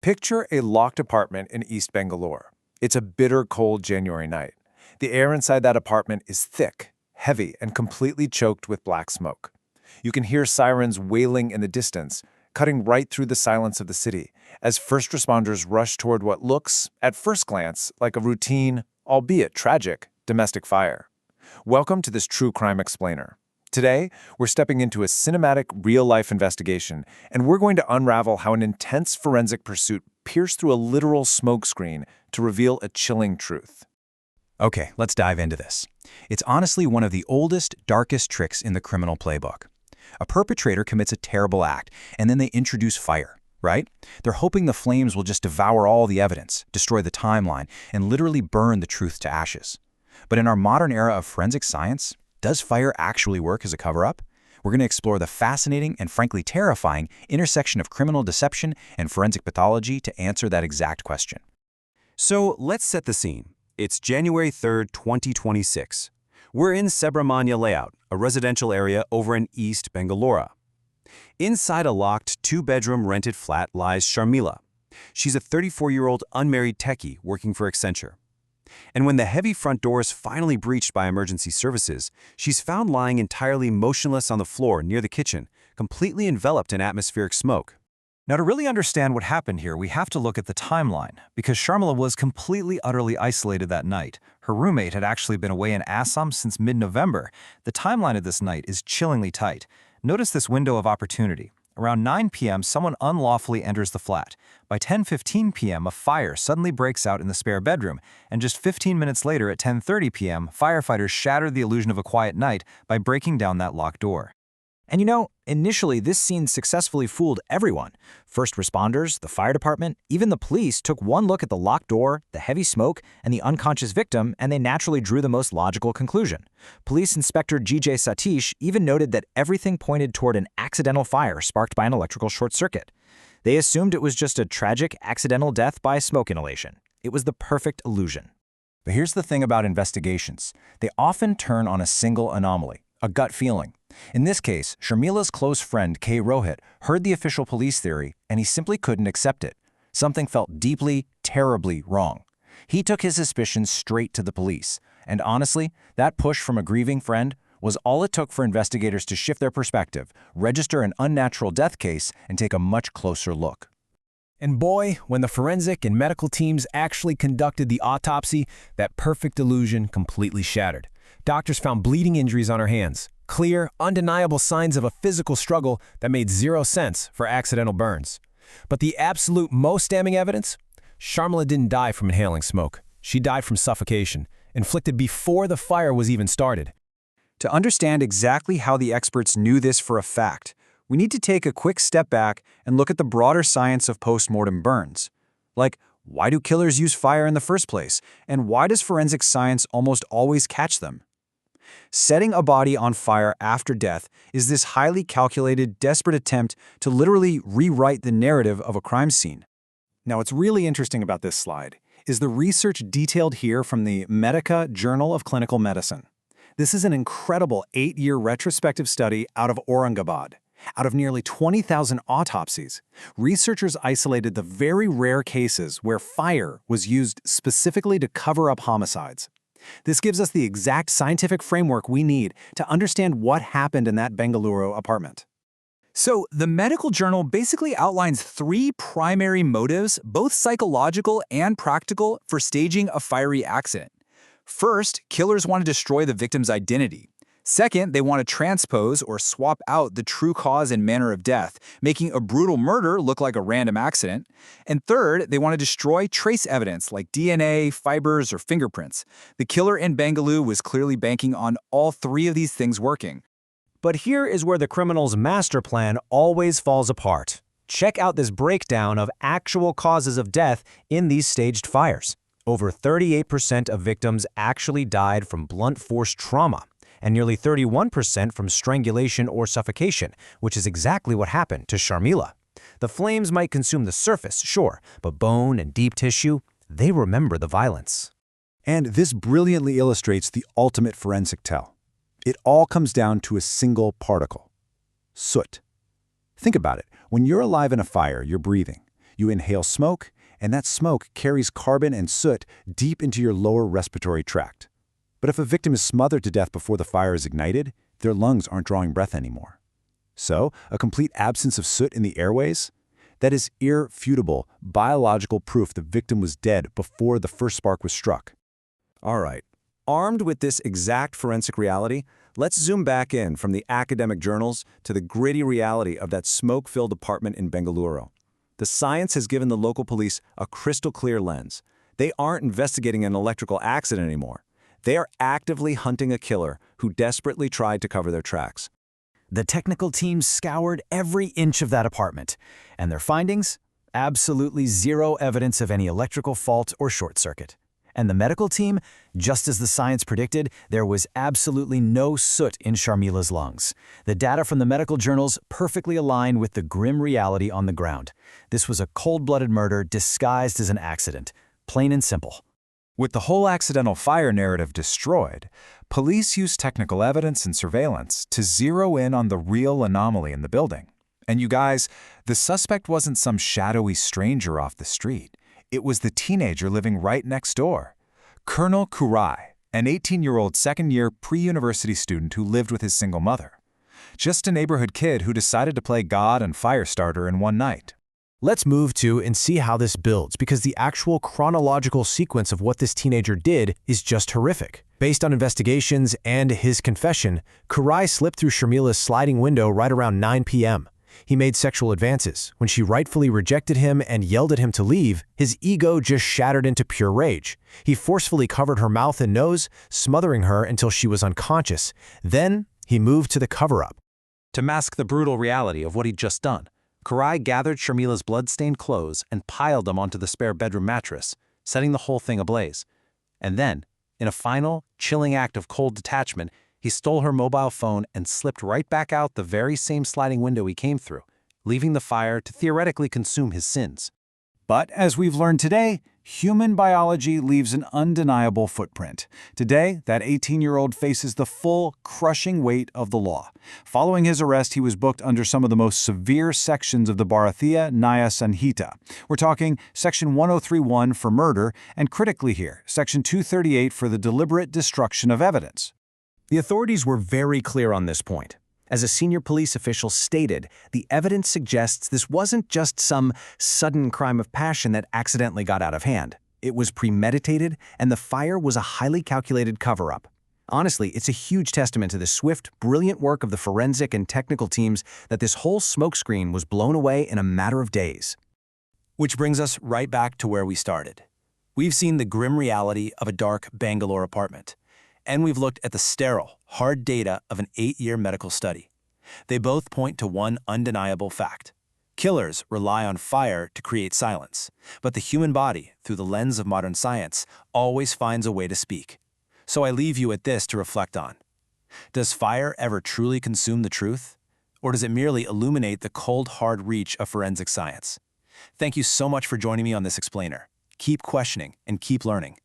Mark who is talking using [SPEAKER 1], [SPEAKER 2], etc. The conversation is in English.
[SPEAKER 1] Picture a locked apartment in East Bengaluru. It's a bitter cold January night. The air inside that apartment is thick, heavy, and completely choked with black smoke. You can hear sirens wailing in the distance, cutting right through the silence of the city, as first responders rush toward what looks, at first glance, like a routine, albeit tragic, domestic fire. Welcome to this True Crime Explainer. Today, we're stepping into a cinematic, real-life investigation, and we're going to unravel how an intense forensic pursuit pierced through a literal smokescreen to reveal a chilling truth.
[SPEAKER 2] Okay, let's dive into this. It's honestly one of the oldest, darkest tricks in the criminal playbook. A perpetrator commits a terrible act, and then they introduce fire, right? They're hoping the flames will just devour all the evidence, destroy the timeline, and literally burn the truth to ashes. But in our modern era of forensic science, does fire actually work as a cover-up? We're going to explore the fascinating and frankly terrifying intersection of criminal deception and forensic pathology to answer that exact question.
[SPEAKER 3] So let's set the scene. It's January 3rd, 2026. We're in Subramanya Layout, a residential area over in East Bengaluru. Inside a locked two-bedroom rented flat lies Sharmila. She's a 34-year-old unmarried techie working for Accenture. And when the heavy front door is finally breached by emergency services, she's found lying entirely motionless on the floor near the kitchen, completely enveloped in atmospheric smoke.
[SPEAKER 4] Now, to really understand what happened here, we have to look at the timeline, because Sharmila was completely, utterly isolated that night. Her roommate had actually been away in Assam since mid-November. The timeline of this night is chillingly tight. Notice this window of opportunity. Around 9 p.m., someone unlawfully enters the flat. By 10:15 p.m., a fire suddenly breaks out in the spare bedroom, and just 15 minutes later at 10:30 p.m., firefighters shattered the illusion of a quiet night by breaking down that locked door.
[SPEAKER 2] And initially this scene successfully fooled everyone. First responders, the fire department, even the police took one look at the locked door, the heavy smoke, and the unconscious victim, and they naturally drew the most logical conclusion. Police Inspector G.J. Satish even noted that everything pointed toward an accidental fire sparked by an electrical short circuit. They assumed it was just a tragic, accidental death by smoke inhalation. It was the perfect illusion.
[SPEAKER 1] But here's the thing about investigations. They often turn on a single anomaly, a gut feeling. In this case, Sharmila's close friend K. Rohit heard the official police theory, and he simply couldn't accept it. Something felt deeply, terribly wrong. He took his suspicions straight to the police, and honestly, that push from a grieving friend was all it took for investigators to shift their perspective, register an unnatural death case, and take a much closer look.
[SPEAKER 5] And boy, when the forensic and medical teams actually conducted the autopsy, that perfect illusion completely shattered. Doctors found bleeding injuries on her hands, clear, undeniable signs of a physical struggle that made zero sense for accidental burns. But the absolute most damning evidence? Sharmila didn't die from inhaling smoke. She died from suffocation, inflicted before the fire was even started.
[SPEAKER 3] To understand exactly how the experts knew this for a fact, we need to take a quick step back and look at the broader science of post-mortem burns. Like, why do killers use fire in the first place? And why does forensic science almost always catch them? Setting a body on fire after death is this highly calculated, desperate attempt to literally rewrite the narrative of a crime scene.
[SPEAKER 1] Now, what's really interesting about this slide is the research detailed here from the Medica Journal of Clinical Medicine. This is an incredible 8-year retrospective study out of Aurangabad. Out of nearly 20,000 autopsies, researchers isolated the very rare cases where fire was used specifically to cover up homicides. This gives us the exact scientific framework we need to understand what happened in that Bengaluru apartment.
[SPEAKER 6] So, the medical journal basically outlines 3 primary motives, both psychological and practical, for staging a fiery accident. First, killers want to destroy the victim's identity. Second, they want to transpose or swap out the true cause and manner of death, making a brutal murder look like a random accident. And third, they want to destroy trace evidence like DNA, fibers, or fingerprints. The killer in Bengaluru was clearly banking on all 3 of these things working.
[SPEAKER 5] But here is where the criminal's master plan always falls apart. Check out this breakdown of actual causes of death in these staged fires. Over 38% of victims actually died from blunt force trauma, and nearly 31% from strangulation or suffocation, which is exactly what happened to Sharmila. The flames might consume the surface, sure, but bone and deep tissue, they remember the violence.
[SPEAKER 7] And this brilliantly illustrates the ultimate forensic tell. It all comes down to a single particle: soot. Think about it. When you're alive in a fire, you're breathing. You inhale smoke, and that smoke carries carbon and soot deep into your lower respiratory tract. But if a victim is smothered to death before the fire is ignited, their lungs aren't drawing breath anymore. So, a complete absence of soot in the airways? That is irrefutable biological proof the victim was dead before the first spark was struck.
[SPEAKER 3] All right. Armed with this exact forensic reality, let's zoom back in from the academic journals to the gritty reality of that smoke-filled apartment in Bengaluru. The science has given the local police a crystal-clear lens. They aren't investigating an electrical accident anymore. They are actively hunting a killer who desperately tried to cover their tracks.
[SPEAKER 2] The technical team scoured every inch of that apartment, and their findings? Absolutely zero evidence of any electrical fault or short circuit. And the medical team? Just as the science predicted, there was absolutely no soot in Sharmila's lungs. The data from the medical journals perfectly aligned with the grim reality on the ground. This was a cold-blooded murder disguised as an accident. Plain and simple.
[SPEAKER 1] With the whole accidental fire narrative destroyed, police used technical evidence and surveillance to zero in on the real anomaly in the building. And you guys, the suspect wasn't some shadowy stranger off the street. It was the teenager living right next door. Colonel Kurai, an 18-year-old second-year pre-university student who lived with his single mother. Just a neighborhood kid who decided to play God and Firestarter in one night.
[SPEAKER 5] Let's move to and see how this builds, because the actual chronological sequence of what this teenager did is just horrific. Based on investigations and his confession, Kurai slipped through Sharmila's sliding window right around 9 p.m. He made sexual advances. When she rightfully rejected him and yelled at him to leave, his ego just shattered into pure rage. He forcefully covered her mouth and nose, smothering her until she was unconscious. Then, he moved to the cover-up.
[SPEAKER 3] To mask the brutal reality of what he'd just done, Kurai gathered Sharmila's blood-stained clothes and piled them onto the spare bedroom mattress, setting the whole thing ablaze. And then, in a final, chilling act of cold detachment, he stole her mobile phone and slipped right back out the very same sliding window he came through, leaving the fire to theoretically consume his sins.
[SPEAKER 7] But as we've learned today, human biology leaves an undeniable footprint. Today, that 18-year-old faces the full, crushing weight of the law. Following his arrest, he was booked under some of the most severe sections of the Bharatiya Nyaya Sanhita. We're talking Section 1031 for murder, and critically here, Section 238 for the deliberate destruction of evidence.
[SPEAKER 5] The authorities were very clear on this point. As a senior police official stated, the evidence suggests this wasn't just some sudden crime of passion that accidentally got out of hand. It was premeditated, and the fire was a highly calculated cover-up. Honestly, it's a huge testament to the swift, brilliant work of the forensic and technical teams that this whole smokescreen was blown away in a matter of days.
[SPEAKER 3] Which brings us right back to where we started. We've seen the grim reality of a dark Bangalore apartment. And we've looked at the sterile, hard data of an 8-year medical study. They both point to one undeniable fact. Killers rely on fire to create silence, but the human body, through the lens of modern science, always finds a way to speak. So I leave you at this to reflect on. Does fire ever truly consume the truth? Or does it merely illuminate the cold, hard reach of forensic science? Thank you so much for joining me on this explainer. Keep questioning and keep learning.